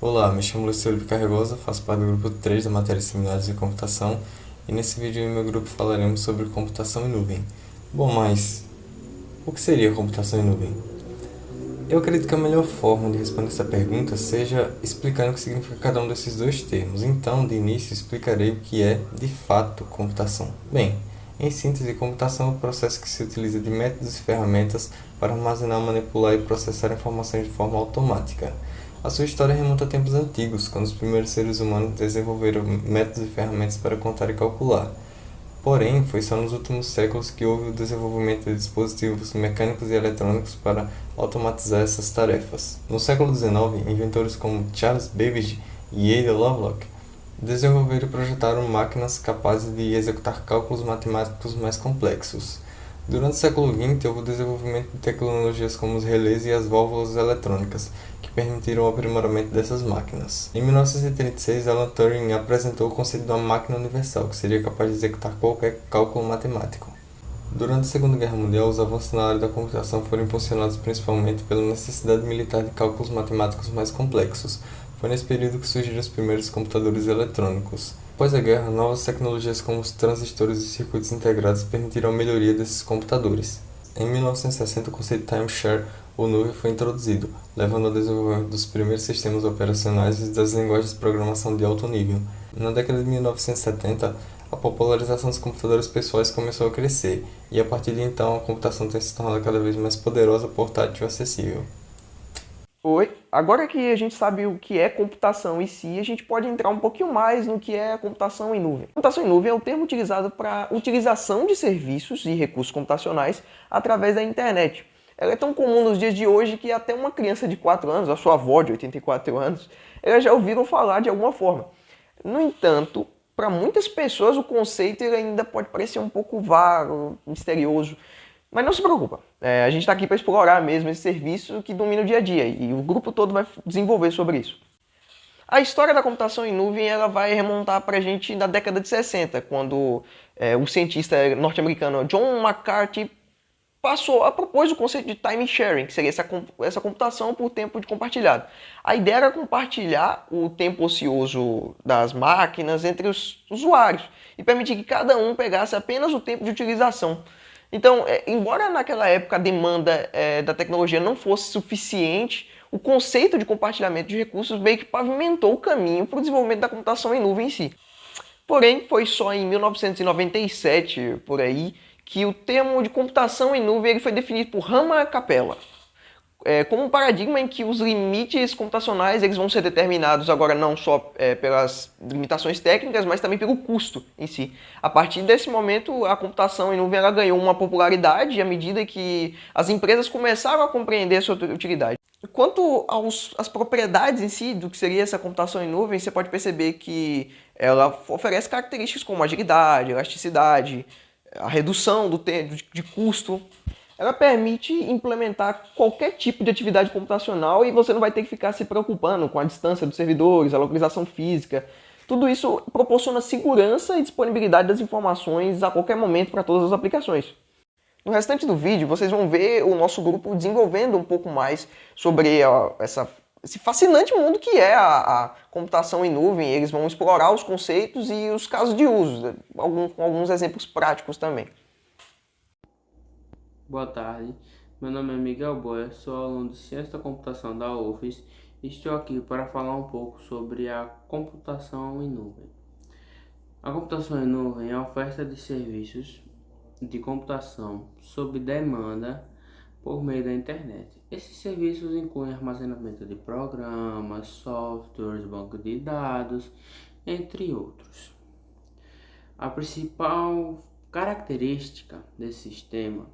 Olá, me chamo Luiz Felipe Carregosa, faço parte do grupo 3 da matéria Similares de Computação e nesse vídeo eu e meu grupo falaremos sobre computação em nuvem. Bom, mas o que seria computação em nuvem? Eu acredito que a melhor forma de responder essa pergunta seja explicando o que significa cada um desses dois termos. Então, de início, explicarei o que é, de fato, computação. Bem, em síntese, computação é o processo que se utiliza de métodos e ferramentas para armazenar, manipular e processar informações de forma automática. A sua história remonta a tempos antigos, quando os primeiros seres humanos desenvolveram métodos e ferramentas para contar e calcular. Porém, foi só nos últimos séculos que houve o desenvolvimento de dispositivos mecânicos e eletrônicos para automatizar essas tarefas. No século XIX, inventores como Charles Babbage e Ada Lovelock desenvolveram e projetaram máquinas capazes de executar cálculos matemáticos mais complexos. Durante o século XX, houve o desenvolvimento de tecnologias como os relés e as válvulas eletrônicas, que permitiram o aprimoramento dessas máquinas. Em 1936, Alan Turing apresentou o conceito de uma máquina universal, que seria capaz de executar qualquer cálculo matemático. Durante a Segunda Guerra Mundial, os avanços na área da computação foram impulsionados principalmente pela necessidade militar de cálculos matemáticos mais complexos. Foi nesse período que surgiram os primeiros computadores eletrônicos. Após a guerra, novas tecnologias como os transistores e circuitos integrados permitiram a melhoria desses computadores. Em 1960, o conceito de timeshare, ou nuvem, foi introduzido, levando ao desenvolvimento dos primeiros sistemas operacionais e das linguagens de programação de alto nível. Na década de 1970, a popularização dos computadores pessoais começou a crescer, e a partir de então a computação tem se tornado cada vez mais poderosa, portátil e acessível. Oi, agora que a gente sabe o que é computação em si, a gente pode entrar um pouquinho mais no que é computação em nuvem. Computação em nuvem é o termo utilizado para utilização de serviços e recursos computacionais através da internet. Ela é tão comum nos dias de hoje que até uma criança de 4 anos, a sua avó de 84 anos, elas já ouviram falar de alguma forma. No entanto, para muitas pessoas o conceito ele ainda pode parecer um pouco vago, misterioso. Mas não se preocupa, a gente está aqui para explorar mesmo esse serviço que domina o dia a dia e o grupo todo vai desenvolver sobre isso. A história da computação em nuvem ela vai remontar para a gente na década de 60, quando o cientista norte-americano John McCarthy propôs o conceito de time sharing, que seria essa computação por tempo de compartilhado. A ideia era compartilhar o tempo ocioso das máquinas entre os usuários e permitir que cada um pegasse apenas o tempo de utilização. Então, embora naquela época a demanda da tecnologia não fosse suficiente, o conceito de compartilhamento de recursos meio que pavimentou o caminho para o desenvolvimento da computação em nuvem em si. Porém, foi só em 1997, por aí, que o termo de computação em nuvem ele foi definido por Rama Capella, como um paradigma em que os limites computacionais eles vão ser determinados agora não só pelas limitações técnicas, mas também pelo custo em si. A partir desse momento, a computação em nuvem ela ganhou uma popularidade à medida que as empresas começaram a compreender a sua utilidade. Quanto às propriedades em si do que seria essa computação em nuvem, você pode perceber que ela oferece características como agilidade, elasticidade, a redução do tempo de custo. Ela permite implementar qualquer tipo de atividade computacional e você não vai ter que ficar se preocupando com a distância dos servidores, a localização física. Tudo isso proporciona segurança e disponibilidade das informações a qualquer momento para todas as aplicações. No restante do vídeo, vocês vão ver o nosso grupo desenvolvendo um pouco mais sobre esse fascinante mundo que é a computação em nuvem. Eles vão explorar os conceitos e os casos de uso, com alguns exemplos práticos também. Boa tarde, meu nome é Miguel Boia, sou aluno de Ciência da Computação da UFES e estou aqui para falar um pouco sobre a computação em nuvem. A computação em nuvem é a oferta de serviços de computação sob demanda por meio da internet. Esses serviços incluem armazenamento de programas, softwares, banco de dados, entre outros. A principal característica desse sistema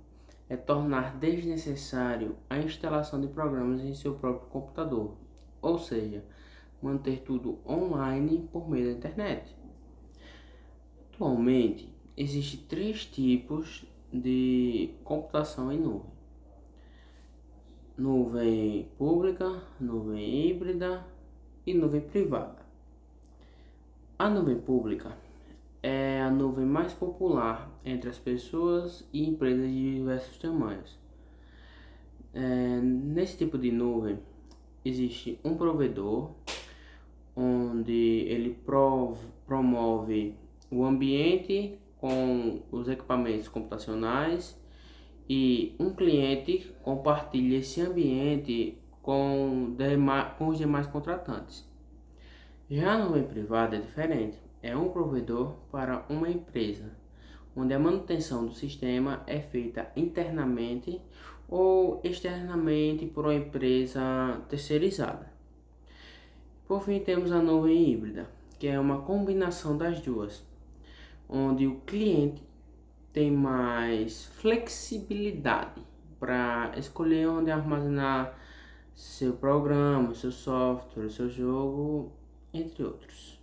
é tornar desnecessário a instalação de programas em seu próprio computador, ou seja, manter tudo online por meio da internet. Atualmente, existem três tipos de computação em nuvem: nuvem pública, nuvem híbrida e nuvem privada. A nuvem pública é a nuvem mais popular entre as pessoas e empresas de diversos tamanhos. Nesse tipo de nuvem existe um provedor onde ele promove o ambiente com os equipamentos computacionais e um cliente compartilha esse ambiente com os demais contratantes. Já a nuvem privada é diferente, é um provedor para uma empresa, onde a manutenção do sistema é feita internamente ou externamente por uma empresa terceirizada. Por fim, temos a nuvem híbrida, que é uma combinação das duas, onde o cliente tem mais flexibilidade para escolher onde armazenar seu programa, seu software, seu jogo, entre outros.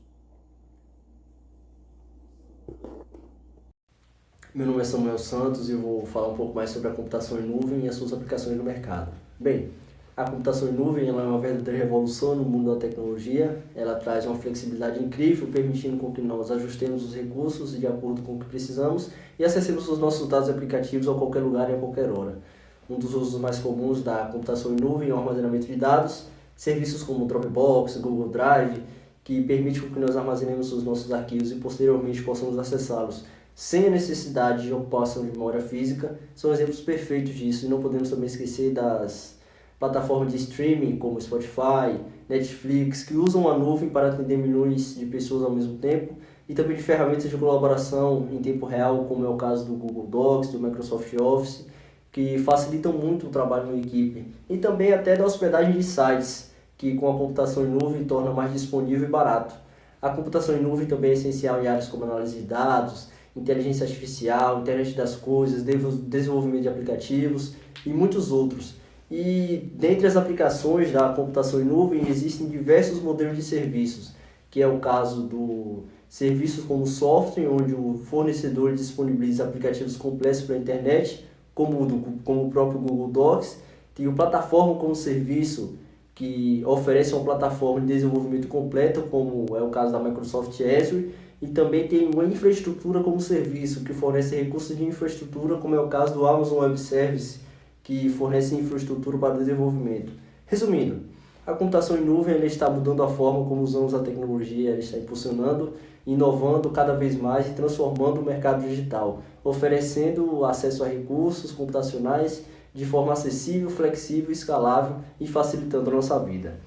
Meu nome é Samuel Santos e eu vou falar um pouco mais sobre a computação em nuvem e as suas aplicações no mercado. Bem, a computação em nuvem ela é uma verdadeira revolução no mundo da tecnologia. Ela traz uma flexibilidade incrível, permitindo com que nós ajustemos os recursos de acordo com o que precisamos e acessemos os nossos dados e aplicativos a qualquer lugar e a qualquer hora. Um dos usos mais comuns da computação em nuvem é o armazenamento de dados, serviços como Dropbox, Google Drive, que permite que nós armazenemos os nossos arquivos e posteriormente possamos acessá-los sem a necessidade de ocupação de memória física, são exemplos perfeitos disso. E não podemos também esquecer das plataformas de streaming como Spotify, Netflix, que usam a nuvem para atender milhões de pessoas ao mesmo tempo, e também de ferramentas de colaboração em tempo real, como é o caso do Google Docs, do Microsoft Office, que facilitam muito o trabalho em equipe, e também até da hospedagem de sites, que com a computação em nuvem torna mais disponível e barato. A computação em nuvem também é essencial em áreas como análise de dados, inteligência artificial, internet das coisas, desenvolvimento de aplicativos e muitos outros. E dentre as aplicações da computação em nuvem existem diversos modelos de serviços, que é o caso do serviços como software, onde o fornecedor disponibiliza aplicativos complexos para a internet, como o próprio Google Docs. Tem o plataforma como serviço, que oferece uma plataforma de desenvolvimento completa, como é o caso da Microsoft Azure, e também tem uma infraestrutura como serviço, que fornece recursos de infraestrutura, como é o caso do Amazon Web Service, que fornece infraestrutura para desenvolvimento. Resumindo, a computação em nuvem ela está mudando a forma como usamos a tecnologia, ela está impulsionando, inovando cada vez mais e transformando o mercado digital, oferecendo acesso a recursos computacionais de forma acessível, flexível, escalável e facilitando a nossa vida.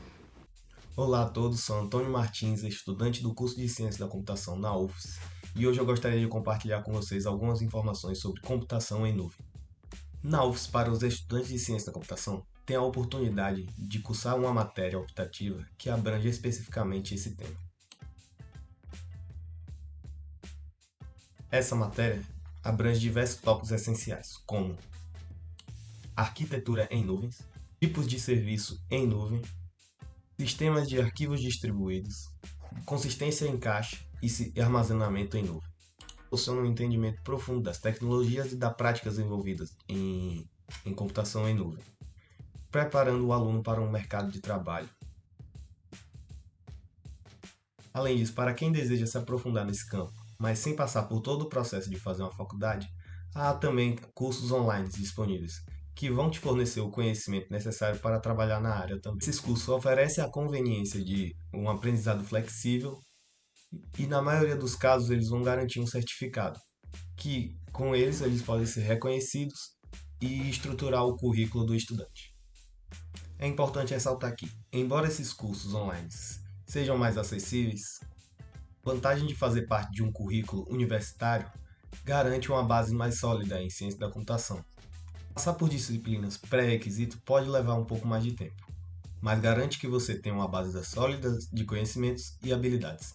Olá a todos, sou Antônio Martins, estudante do curso de Ciência da Computação na UFS, e hoje eu gostaria de compartilhar com vocês algumas informações sobre computação em nuvem. Na UFS, para os estudantes de Ciência da Computação, tem a oportunidade de cursar uma matéria optativa que abrange especificamente esse tema. Essa matéria abrange diversos tópicos essenciais, como arquitetura em nuvens, tipos de serviço em nuvem, sistemas de arquivos distribuídos, consistência em cache e armazenamento em nuvem. Proporciona um entendimento profundo das tecnologias e das práticas envolvidas em computação em nuvem, preparando o aluno para um mercado de trabalho. Além disso, para quem deseja se aprofundar nesse campo, mas sem passar por todo o processo de fazer uma faculdade, há também cursos online disponíveis, que vão te fornecer o conhecimento necessário para trabalhar na área também. Esses cursos oferecem a conveniência de um aprendizado flexível e, na maioria dos casos, eles vão garantir um certificado, que com eles podem ser reconhecidos e estruturar o currículo do estudante. É importante ressaltar que, embora esses cursos online sejam mais acessíveis, a vantagem de fazer parte de um currículo universitário garante uma base mais sólida em ciência da computação. Passar por disciplinas pré-requisito pode levar um pouco mais de tempo, mas garante que você tenha uma base sólida de conhecimentos e habilidades.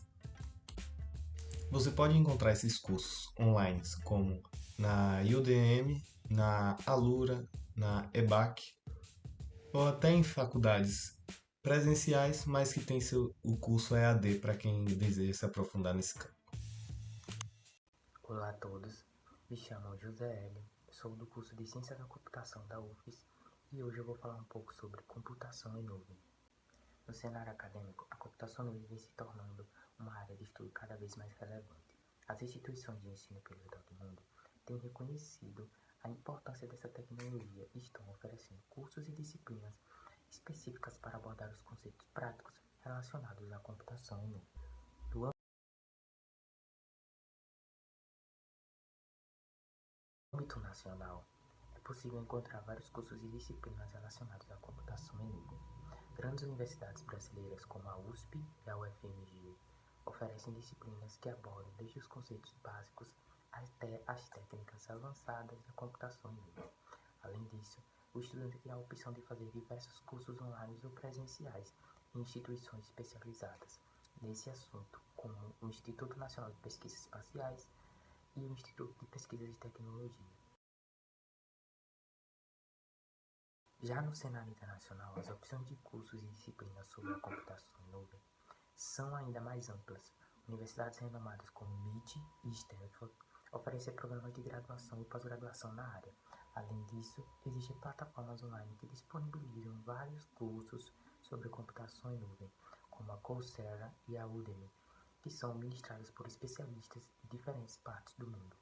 Você pode encontrar esses cursos online como na Udemy, na Alura, na EBAC, ou até em faculdades presenciais, mas que tem o curso EAD para quem deseja se aprofundar nesse campo. Olá a todos, me chamo José L, sou do curso de Ciência da Computação da UFS e hoje eu vou falar um pouco sobre computação em nuvem. No cenário acadêmico, a computação em nuvem vem se tornando uma área de estudo cada vez mais relevante. As instituições de ensino pelo redor do mundo têm reconhecido a importância dessa tecnologia e estão oferecendo cursos e disciplinas específicas para abordar os conceitos práticos relacionados à computação em nuvem. No âmbito nacional, é possível encontrar vários cursos e disciplinas relacionados à computação em nuvem. Grandes universidades brasileiras como a USP e a UFMG oferecem disciplinas que abordam desde os conceitos básicos até as técnicas avançadas da computação em nuvem. Além disso, o estudante tem a opção de fazer diversos cursos online ou presenciais em instituições especializadas nesse assunto, como o Instituto Nacional de Pesquisas Espaciais e o Instituto de Pesquisas de Tecnologia. Já no cenário internacional, as opções de cursos e disciplinas sobre a computação em nuvem são ainda mais amplas. Universidades renomadas como MIT e Stanford oferecem programas de graduação e pós-graduação na área. Além disso, existem plataformas online que disponibilizam vários cursos sobre computação em nuvem, como a Coursera e a Udemy, que são ministradas por especialistas de diferentes partes do mundo.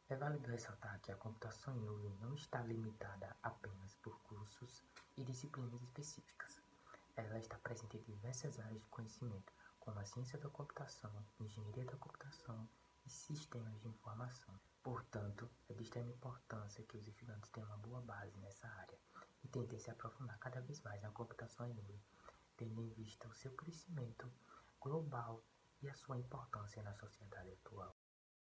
É válido ressaltar que a computação em nuvem não está limitada apenas por cursos e disciplinas específicas. Ela está presente em diversas áreas de conhecimento, como a ciência da computação, engenharia da computação e sistemas de informação. Portanto, é de extrema importância que os estudantes tenham uma boa base nessa área e tentem se aprofundar cada vez mais na computação em nuvem, tendo em vista o seu crescimento global e a sua importância na sociedade atual.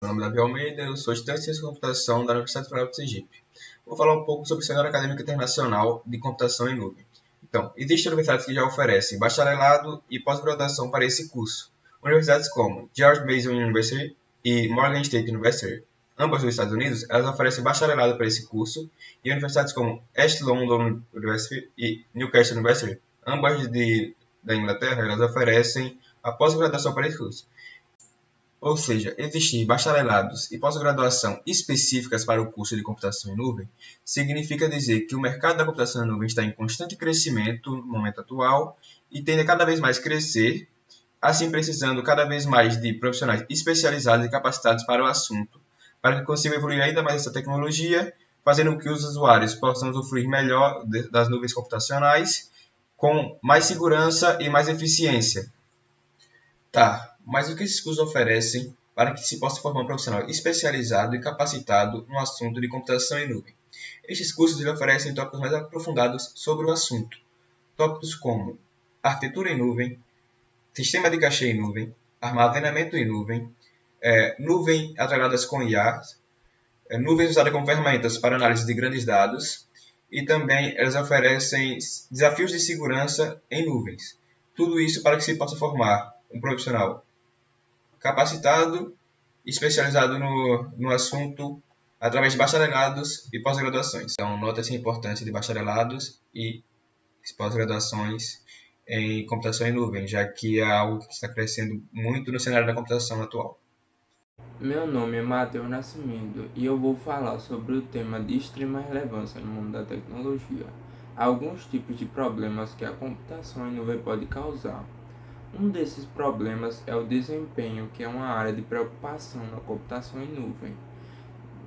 Meu nome é Davi Almeida, eu sou estudante de Ciência da Computação da Universidade Federal do Sergipe. Vou falar um pouco sobre o cenário acadêmico internacional de computação em nuvem. Então, existem universidades que já oferecem bacharelado e pós-graduação para esse curso. Universidades como George Mason University e Morgan State University, ambas dos Estados Unidos, elas oferecem bacharelado para esse curso, e universidades como East London University e Newcastle University, ambas da Inglaterra, elas oferecem a pós-graduação para esse curso. Ou seja, existir bacharelados e pós-graduação específicas para o curso de computação em nuvem significa dizer que o mercado da computação em nuvem está em constante crescimento no momento atual e tende a cada vez mais crescer, assim precisando cada vez mais de profissionais especializados e capacitados para o assunto, para que consigam evoluir ainda mais essa tecnologia, fazendo com que os usuários possam usufruir melhor das nuvens computacionais com mais segurança e mais eficiência. Tá, mas o que esses cursos oferecem para que se possa formar um profissional especializado e capacitado no assunto de computação em nuvem? Estes cursos oferecem tópicos mais aprofundados sobre o assunto. Tópicos como arquitetura em nuvem, sistema de caixa em nuvem, armazenamento em nuvem, nuvem atreladas com IA, nuvens usadas como ferramentas para análise de grandes dados, e também elas oferecem desafios de segurança em nuvens. Tudo isso para que se possa formar um profissional capacitado e especializado no assunto através de bacharelados e pós-graduações. Então, nota-se a importância de bacharelados e pós-graduações em computação em nuvem, já que é algo que está crescendo muito no cenário da computação atual. Meu nome é Matheus Nascimento e eu vou falar sobre o tema de extrema relevância no mundo da tecnologia. Alguns tipos de problemas que a computação em nuvem pode causar. Um desses problemas é o desempenho, que é uma área de preocupação na computação em nuvem.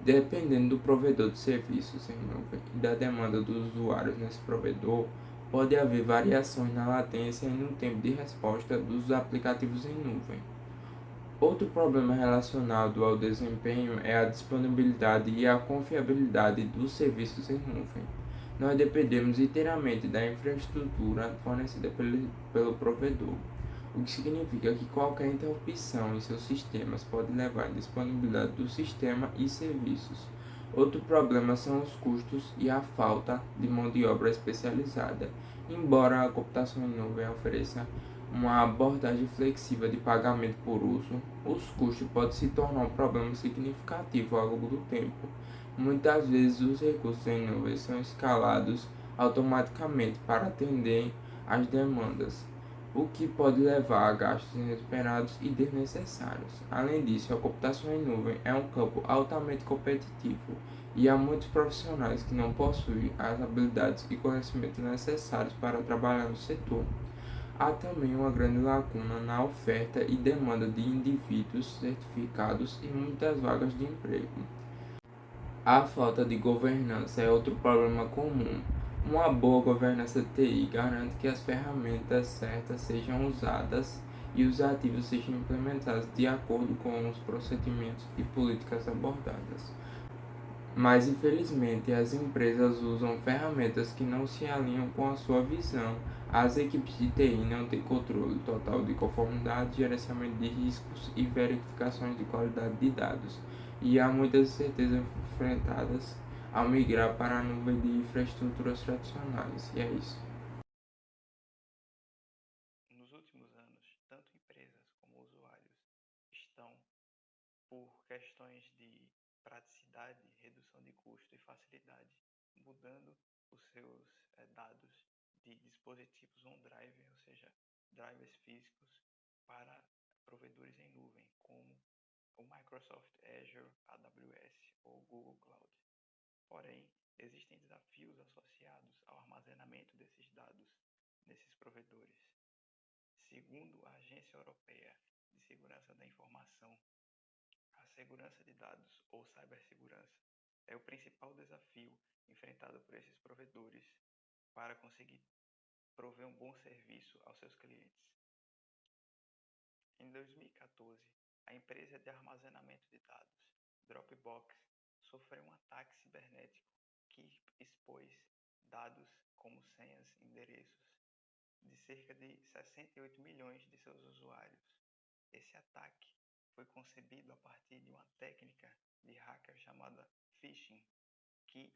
Dependendo do provedor de serviços em nuvem e da demanda dos usuários nesse provedor, pode haver variações na latência e no tempo de resposta dos aplicativos em nuvem. Outro problema relacionado ao desempenho é a disponibilidade e a confiabilidade dos serviços em nuvem. Nós dependemos inteiramente da infraestrutura fornecida pelo provedor, o que significa que qualquer interrupção em seus sistemas pode levar à indisponibilidade do sistema e serviços. Outro problema são os custos e a falta de mão de obra especializada. Embora a computação em nuvem ofereça uma abordagem flexível de pagamento por uso, os custos podem se tornar um problema significativo ao longo do tempo. Muitas vezes os recursos em nuvem são escalados automaticamente para atender às demandas, o que pode levar a gastos inesperados e desnecessários. Além disso, a computação em nuvem é um campo altamente competitivo e há muitos profissionais que não possuem as habilidades e conhecimentos necessários para trabalhar no setor. Há também uma grande lacuna na oferta e demanda de indivíduos certificados e muitas vagas de emprego. A falta de governança é outro problema comum. Uma boa governança de TI garante que as ferramentas certas sejam usadas e os ativos sejam implementados de acordo com os procedimentos e políticas abordadas. Mas, infelizmente, as empresas usam ferramentas que não se alinham com a sua visão. As equipes de TI não têm controle total de conformidade, gerenciamento de riscos e verificações de qualidade de dados. E há muitas incertezas enfrentadas ao migrar para a nuvem de infraestruturas tradicionais. E é isso. Nos últimos anos, tanto empresas como usuários estão, por questões de praticidade, redução de custo e facilidade, mudando os seus dados de dispositivos on-drive, ou seja, drivers físicos, para provedores em nuvem, como o Microsoft Azure, AWS ou Google Cloud. Porém, existem desafios associados ao armazenamento desses dados nesses provedores. Segundo a Agência Europeia de Segurança da Informação, a segurança de dados, ou cibersegurança, é o principal desafio enfrentado por esses provedores para conseguir prover um bom serviço aos seus clientes. Em 2014, a empresa de armazenamento de dados, Dropbox, sofreu um ataque cibernético que expôs dados como senhas e endereços de cerca de 68 milhões de seus usuários. Esse ataque foi concebido a partir de uma técnica de hacker chamada phishing, que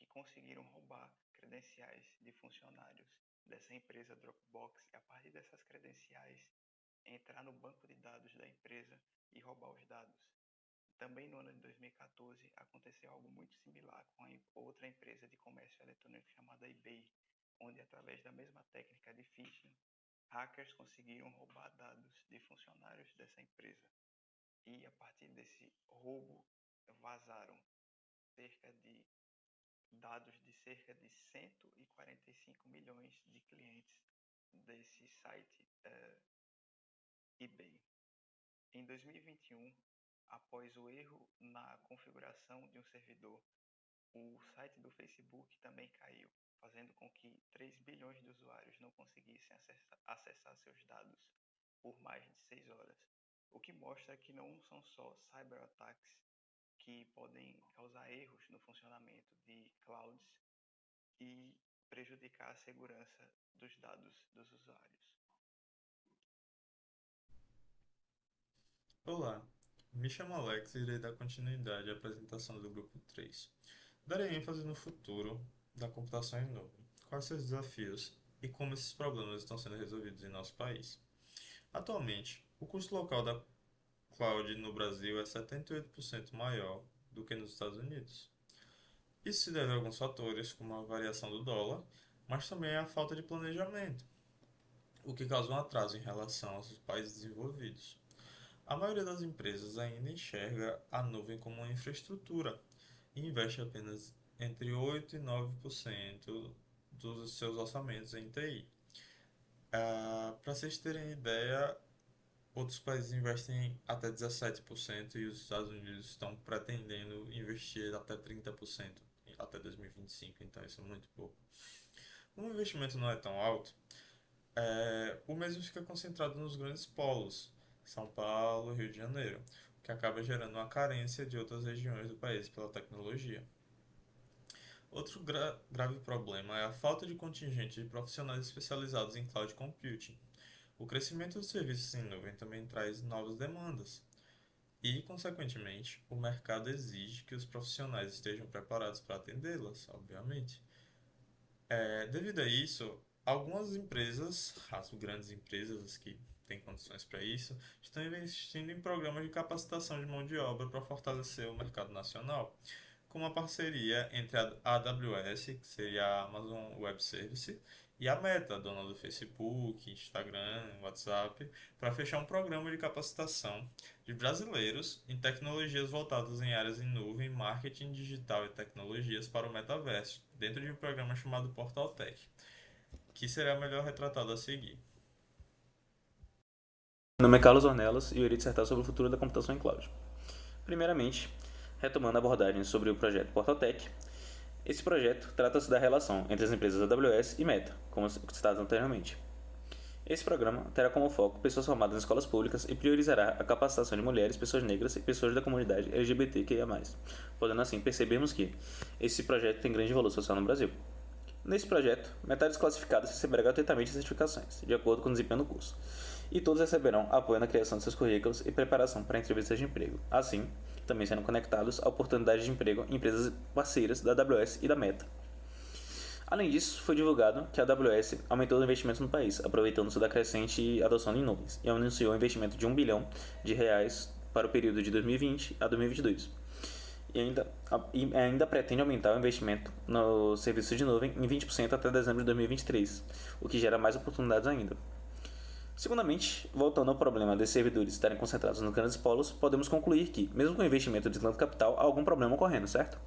conseguiram roubar credenciais de funcionários dessa empresa Dropbox e a partir dessas credenciais entrar no banco de dados da empresa e roubar os dados. Também no ano de 2014 aconteceu algo muito similar com outra empresa de comércio eletrônico chamada eBay, onde através da mesma técnica de phishing, hackers conseguiram roubar dados de funcionários dessa empresa. E a partir desse roubo vazaram dados de cerca de 145 milhões de clientes desse site eBay. Em 2021, após o erro na configuração de um servidor, o site do Facebook também caiu, fazendo com que 3 bilhões de usuários não conseguissem acessar seus dados por mais de 6 horas. O que mostra que não são só cyberataques que podem causar erros no funcionamento de clouds e prejudicar a segurança dos dados dos usuários. Olá, me chamo Alex e irei dar continuidade à apresentação do grupo 3. Darei ênfase no futuro da computação em nuvem, quais seus desafios e como esses problemas estão sendo resolvidos em nosso país. Atualmente, o custo local da cloud no Brasil é 78% maior do que nos Estados Unidos. Isso se deve a alguns fatores, como a variação do dólar, mas também à falta de planejamento, o que causa um atraso em relação aos países desenvolvidos. A maioria das empresas ainda enxerga a nuvem como uma infraestrutura e investe apenas entre 8% e 9% dos seus orçamentos em TI. Para vocês terem ideia, outros países investem até 17% e os Estados Unidos estão pretendendo investir até 30% até 2025, então isso é muito pouco. Como o investimento não é tão alto, o mesmo fica concentrado nos grandes polos, São Paulo e Rio de Janeiro, o que acaba gerando uma carência de outras regiões do país pela tecnologia. Outro grave problema é a falta de contingente de profissionais especializados em cloud computing. O crescimento dos serviços em nuvem também traz novas demandas e, consequentemente, o mercado exige que os profissionais estejam preparados para atendê-las, obviamente. Devido a isso, algumas empresas, as grandes empresas que têm condições para isso, estão investindo em programas de capacitação de mão de obra para fortalecer o mercado nacional, com uma parceria entre a AWS, que seria a Amazon Web Service, e a Meta, dona do Facebook, Instagram, WhatsApp, para fechar um programa de capacitação de brasileiros em tecnologias voltadas em áreas em nuvem, marketing digital e tecnologias para o metaverso, dentro de um programa chamado Portal Tech, que será melhor retratado a seguir. Meu nome é Carlos Ornelas e eu irei dissertar sobre o futuro da computação em cloud. Primeiramente, retomando a abordagem sobre o projeto Portal Tech, Esse projeto trata-se da relação entre as empresas AWS e Meta, como citado anteriormente. Esse programa terá como foco pessoas formadas em escolas públicas e priorizará a capacitação de mulheres, pessoas negras e pessoas da comunidade LGBTQIA+, podendo assim percebermos que esse projeto tem grande valor social no Brasil. Nesse projeto, metade dos classificados receberá gratuitamente as certificações, de acordo com o desempenho no curso, e todos receberão apoio na criação de seus currículos e preparação para entrevistas de emprego, assim, também sendo conectados a oportunidades de emprego em empresas parceiras da AWS e da Meta. Além disso, foi divulgado que a AWS aumentou os investimentos no país, aproveitando-se da crescente adoção em nuvens, e anunciou um investimento de R$1 bilhão para o período de 2020 a 2022. E ainda pretende aumentar o investimento no serviço de nuvem em 20% até dezembro de 2023, o que gera mais oportunidades ainda. Segundamente, voltando ao problema desses servidores estarem concentrados nos grandes polos, podemos concluir que, mesmo com o investimento de tanto capital, há algum problema ocorrendo, certo?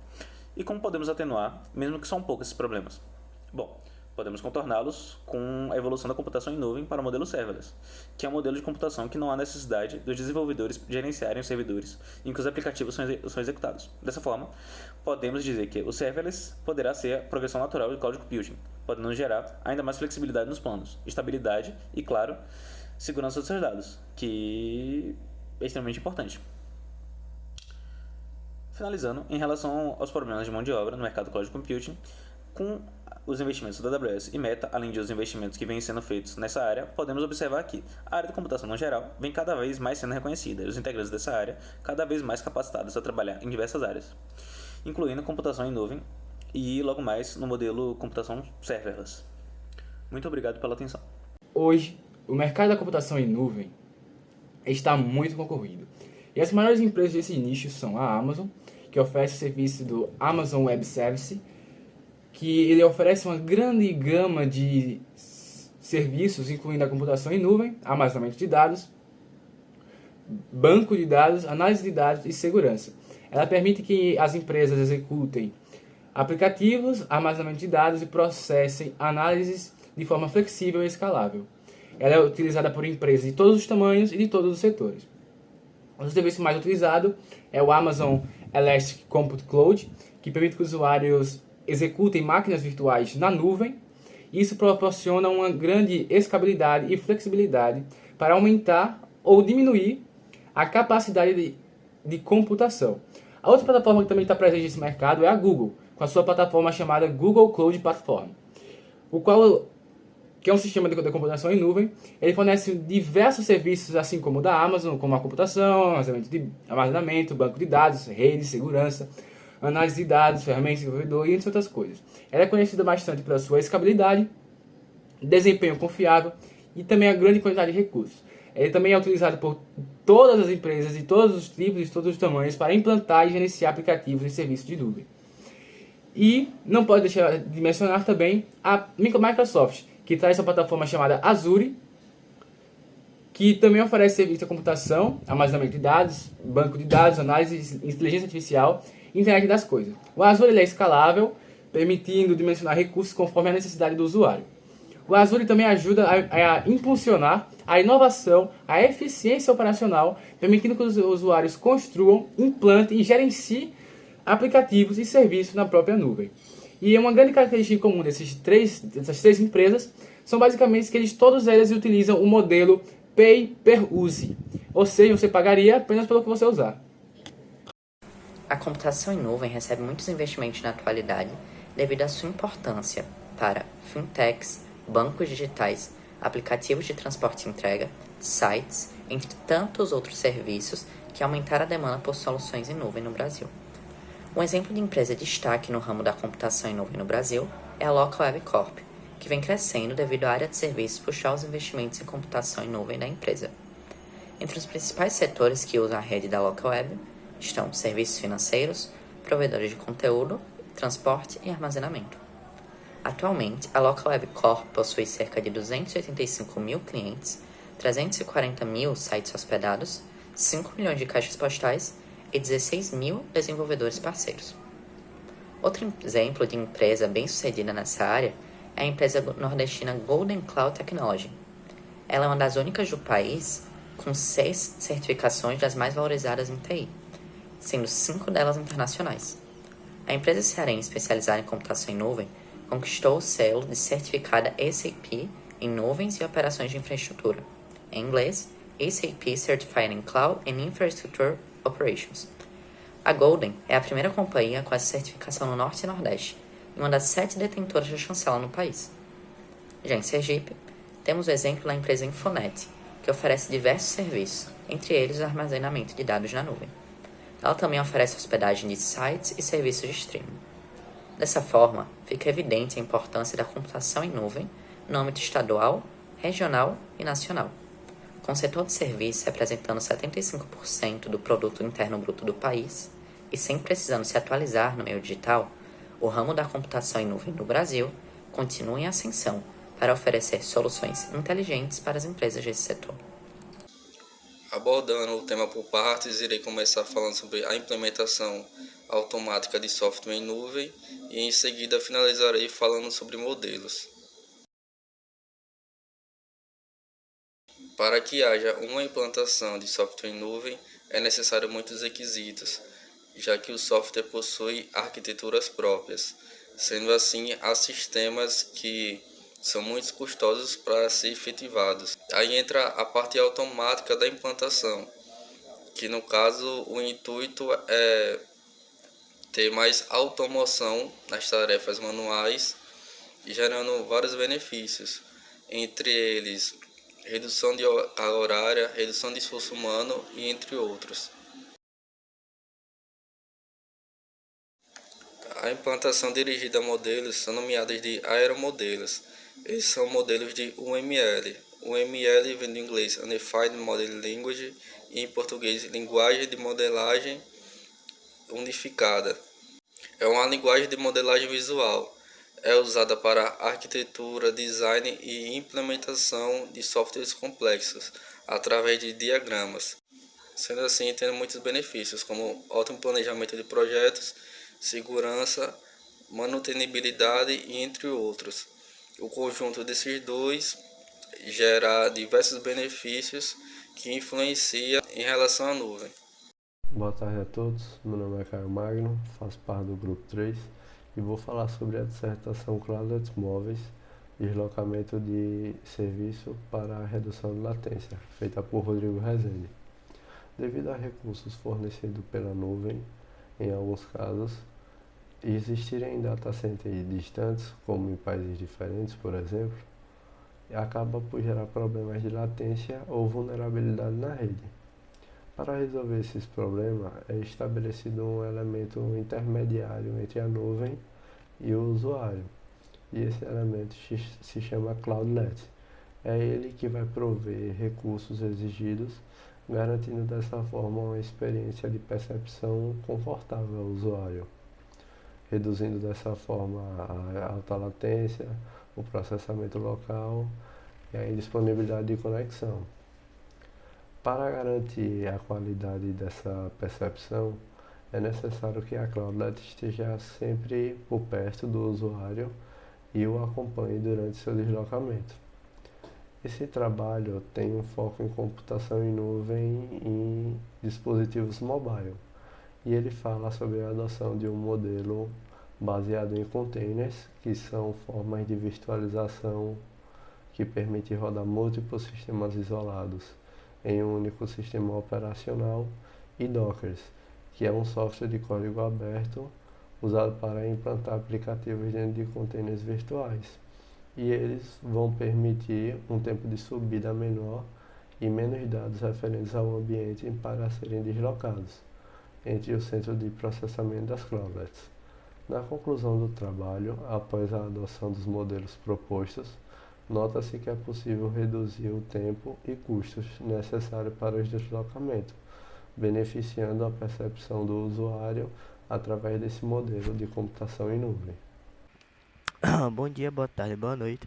E como podemos atenuar, mesmo que são poucos esses problemas? Bom, podemos contorná-los com a evolução da computação em nuvem para o modelo serverless, que é um modelo de computação que não há necessidade dos desenvolvedores gerenciarem os servidores em que os aplicativos são executados. Dessa forma, podemos dizer que o serverless poderá ser a progressão natural de cloud computing, podendo gerar ainda mais flexibilidade nos planos, estabilidade e, claro, segurança dos seus dados, que é extremamente importante. Finalizando, em relação aos problemas de mão de obra no mercado cloud computing, com os investimentos da AWS e Meta, além de os investimentos que vêm sendo feitos nessa área, podemos observar que a área da computação no geral vem cada vez mais sendo reconhecida e os integrantes dessa área cada vez mais capacitados a trabalhar em diversas áreas, incluindo computação em nuvem e logo mais no modelo computação serverless. Muito obrigado pela atenção. Hoje, o mercado da computação em nuvem está muito concorrido. E as maiores empresas desse nicho são a Amazon, que oferece o serviço do Amazon Web Service, que ele oferece uma grande gama de serviços, incluindo a computação em nuvem, armazenamento de dados, banco de dados, análise de dados e segurança. Ela permite que as empresas executem aplicativos, armazenamento de dados e processem análises de forma flexível e escalável. Ela é utilizada por empresas de todos os tamanhos e de todos os setores. O serviço mais utilizado é o Amazon Elastic Compute Cloud, que permite que os usuários executem máquinas virtuais na nuvem. Isso proporciona uma grande escalabilidade e flexibilidade para aumentar ou diminuir a capacidade de computação. A outra plataforma que também está presente nesse mercado é a Google, com a sua plataforma chamada Google Cloud Platform, que é um sistema de computação em nuvem. Ele fornece diversos serviços, assim como o da Amazon, como a computação, armazenamento, banco de dados, rede, segurança, análise de dados, ferramentas de desenvolvedor e entre outras coisas. Ela é conhecida bastante pela sua escalabilidade, desempenho confiável e também a grande quantidade de recursos. Ele também é utilizado por todas as empresas de todos os tipos e de todos os tamanhos para implantar e gerenciar aplicativos e serviços de nuvem. E não pode deixar de mencionar também a Microsoft, que traz uma plataforma chamada Azure, que também oferece serviço de computação, armazenamento de dados, banco de dados, análise de inteligência artificial e internet das coisas. O Azure ele é escalável, permitindo dimensionar recursos conforme a necessidade do usuário. O Azure também ajuda a impulsionar a inovação, a eficiência operacional, permitindo que os usuários construam, implantem e gerenciem aplicativos e serviços na própria nuvem. E uma grande característica comum dessas três empresas são basicamente que todos eles utilizam o modelo Pay per Use, ou seja, você pagaria apenas pelo que você usar. A computação em nuvem recebe muitos investimentos na atualidade devido à sua importância para fintechs, bancos digitais, aplicativos de transporte e entrega, sites, entre tantos outros serviços que aumentaram a demanda por soluções em nuvem no Brasil. Um exemplo de empresa de destaque no ramo da computação em nuvem no Brasil é a Localweb Corp, que vem crescendo devido à área de serviços puxar os investimentos em computação em nuvem da empresa. Entre os principais setores que usam a rede da Localweb estão serviços financeiros, provedores de conteúdo, transporte e armazenamento. Atualmente, a Localweb Corp possui cerca de 285 mil clientes, 340 mil sites hospedados, 5 milhões de caixas postais e 16 mil desenvolvedores parceiros. Outro exemplo de empresa bem-sucedida nessa área é a empresa nordestina Golden Cloud Technology. Ela é uma das únicas do país com 6 certificações das mais valorizadas em TI, sendo 5 delas internacionais. A empresa cearense especializada em computação em nuvem conquistou o selo de certificada SAP em nuvens e operações de infraestrutura, em inglês, SAP Certified in Cloud and Infrastructure Operations. A Golden é a primeira companhia com essa certificação no Norte e Nordeste, e uma das 7 detentoras da chancela no país. Já em Sergipe, temos o exemplo da empresa Infonet, que oferece diversos serviços, entre eles o armazenamento de dados na nuvem. Ela também oferece hospedagem de sites e serviços de streaming. Dessa forma, fica evidente a importância da computação em nuvem no âmbito estadual, regional e nacional. Com o setor de serviços representando 75% do produto interno bruto do país e sem precisando se atualizar no meio digital, o ramo da computação em nuvem no Brasil continua em ascensão para oferecer soluções inteligentes para as empresas desse setor. Abordando o tema por partes, irei começar falando sobre a implementação automática de software em nuvem e em seguida finalizarei falando sobre modelos. Para que haja uma implantação de software em nuvem, é necessário muitos requisitos, já que o software possui arquiteturas próprias. Sendo assim, há sistemas que são muito custosos para ser efetivados. Aí entra a parte automática da implantação, que no caso o intuito é ter mais automação nas tarefas manuais, gerando vários benefícios, entre eles redução de carga horária, redução de esforço humano e entre outros. A implantação dirigida a modelos são nomeadas de aeromodelos. Esses são modelos de UML. UML vem do inglês Unified Modeling Language e em português Linguagem de Modelagem Unificada. É uma linguagem de modelagem visual. É usada para arquitetura, design e implementação de softwares complexos através de diagramas. Sendo assim, tem muitos benefícios, como ótimo planejamento de projetos, segurança, manutenibilidade e entre outros. O conjunto desses dois gera diversos benefícios que influenciam em relação à nuvem. Boa tarde a todos, meu nome é Caio Magno, faço parte do grupo 3 e vou falar sobre a dissertação Cloudlets Móveis, deslocamento de serviço para a redução de latência, feita por Rodrigo Rezende. Devido a recursos fornecidos pela nuvem, em alguns casos, e existirem data centers distantes, como em países diferentes, por exemplo, acaba por gerar problemas de latência ou vulnerabilidade na rede. Para resolver esses problemas, é estabelecido um elemento intermediário entre a nuvem e o usuário, e esse elemento se chama Cloudlet. É ele que vai prover recursos exigidos, garantindo dessa forma uma experiência de percepção confortável ao usuário, reduzindo dessa forma a alta latência, o processamento local e a indisponibilidade de conexão. Para garantir a qualidade dessa percepção, é necessário que a Cloudlet esteja sempre por perto do usuário e o acompanhe durante seu deslocamento. Esse trabalho tem um foco em computação em nuvem em dispositivos mobile, e ele fala sobre a adoção de um modelo baseado em containers, que são formas de virtualização que permite rodar múltiplos sistemas isolados em um único sistema operacional, e Dockers, que é um software de código aberto usado para implantar aplicativos dentro de containers virtuais. E eles vão permitir um tempo de subida menor e menos dados referentes ao ambiente para serem deslocados entre o centro de processamento das cloudlets. Na conclusão do trabalho, após a adoção dos modelos propostos, nota-se que é possível reduzir o tempo e custos necessários para os deslocamentos, beneficiando a percepção do usuário através desse modelo de computação em nuvem. Bom dia, boa tarde, boa noite.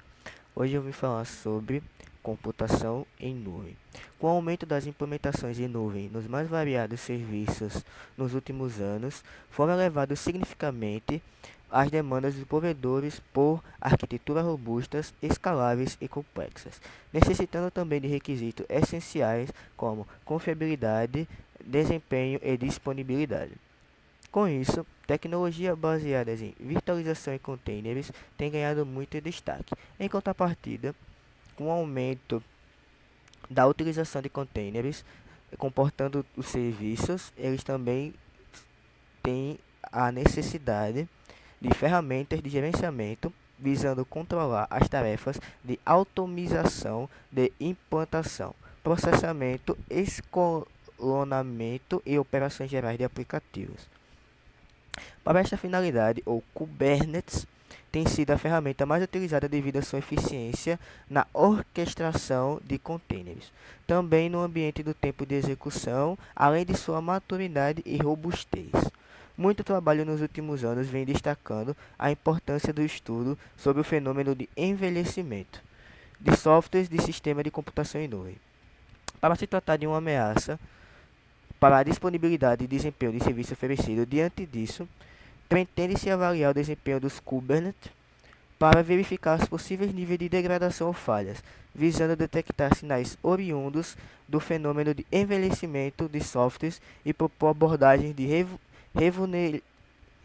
Hoje eu vim falar sobre computação em nuvem. Com o aumento das implementações em nuvem nos mais variados serviços nos últimos anos, foram elevados significativamente as demandas dos provedores por arquiteturas robustas, escaláveis e complexas, necessitando também de requisitos essenciais como confiabilidade, desempenho e disponibilidade. Com isso, tecnologia baseadas em virtualização e containers tem ganhado muito destaque. Em contrapartida, com o aumento da utilização de containers comportando os serviços, eles também têm a necessidade de ferramentas de gerenciamento visando controlar as tarefas de automização de implantação, processamento, escalonamento e operações gerais de aplicativos. Para esta finalidade, o Kubernetes tem sido a ferramenta mais utilizada devido à sua eficiência na orquestração de containers, também no ambiente do tempo de execução, além de sua maturidade e robustez. Muito trabalho nos últimos anos vem destacando a importância do estudo sobre o fenômeno de envelhecimento de softwares de sistema de computação em nuvem. Para se tratar de uma ameaça para a disponibilidade e desempenho de serviço oferecido, diante disso, pretende-se avaliar o desempenho dos Kubernetes para verificar os possíveis níveis de degradação ou falhas, visando detectar sinais oriundos do fenômeno de envelhecimento de softwares e propor abordagens de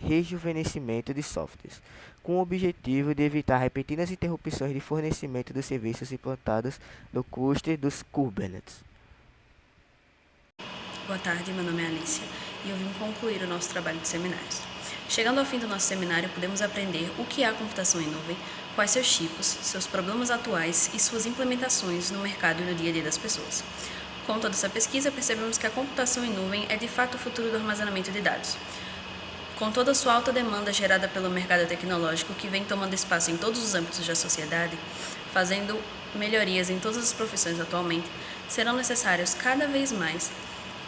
rejuvenescimento de softwares, com o objetivo de evitar repetidas interrupções de fornecimento dos serviços implantados no cluster dos Kubernetes. Boa tarde, meu nome é Alicia e eu vim concluir o nosso trabalho de seminários. Chegando ao fim do nosso seminário, podemos aprender o que é a computação em nuvem, quais seus tipos, seus problemas atuais e suas implementações no mercado e no dia a dia das pessoas. Com toda essa pesquisa, percebemos que a computação em nuvem é de fato o futuro do armazenamento de dados. Com toda a sua alta demanda gerada pelo mercado tecnológico, que vem tomando espaço em todos os âmbitos da sociedade, fazendo melhorias em todas as profissões atualmente, serão necessários cada vez mais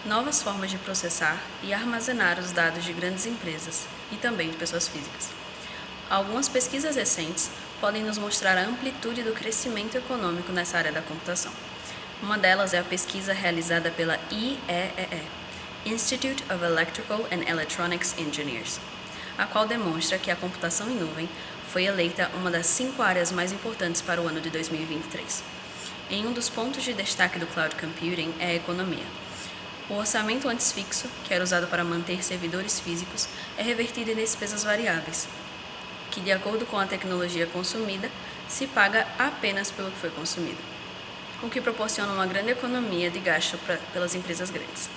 novas formas de processar e armazenar os dados de grandes empresas e também de pessoas físicas. Algumas pesquisas recentes podem nos mostrar a amplitude do crescimento econômico nessa área da computação. Uma delas é a pesquisa realizada pela IEEE, Institute of Electrical and Electronics Engineers, a qual demonstra que a computação em nuvem foi eleita uma das 5 áreas mais importantes para o ano de 2023. Em um dos pontos de destaque do Cloud Computing é a economia. O orçamento antes fixo, que era usado para manter servidores físicos, é revertido em despesas variáveis, que, de acordo com a tecnologia consumida, se paga apenas pelo que foi consumido, o que proporciona uma grande economia de gasto pelas empresas grandes.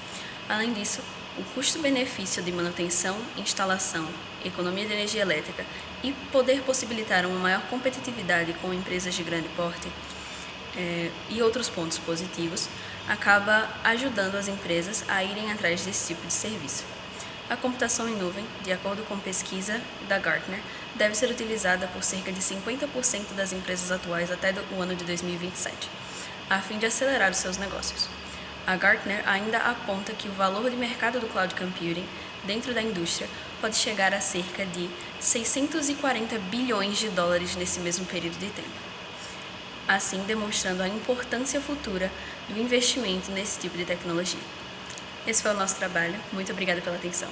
Além disso, o custo-benefício de manutenção, instalação, economia de energia elétrica e poder possibilitar uma maior competitividade com empresas de grande porte e outros pontos positivos, acaba ajudando as empresas a irem atrás desse tipo de serviço. A computação em nuvem, de acordo com pesquisa da Gartner, deve ser utilizada por cerca de 50% das empresas atuais até o ano de 2027, a fim de acelerar os seus negócios. A Gartner ainda aponta que o valor de mercado do Cloud Computing dentro da indústria pode chegar a cerca de 640 bilhões de dólares nesse mesmo período de tempo, assim demonstrando a importância futura do investimento nesse tipo de tecnologia. Esse foi o nosso trabalho. Muito obrigada pela atenção.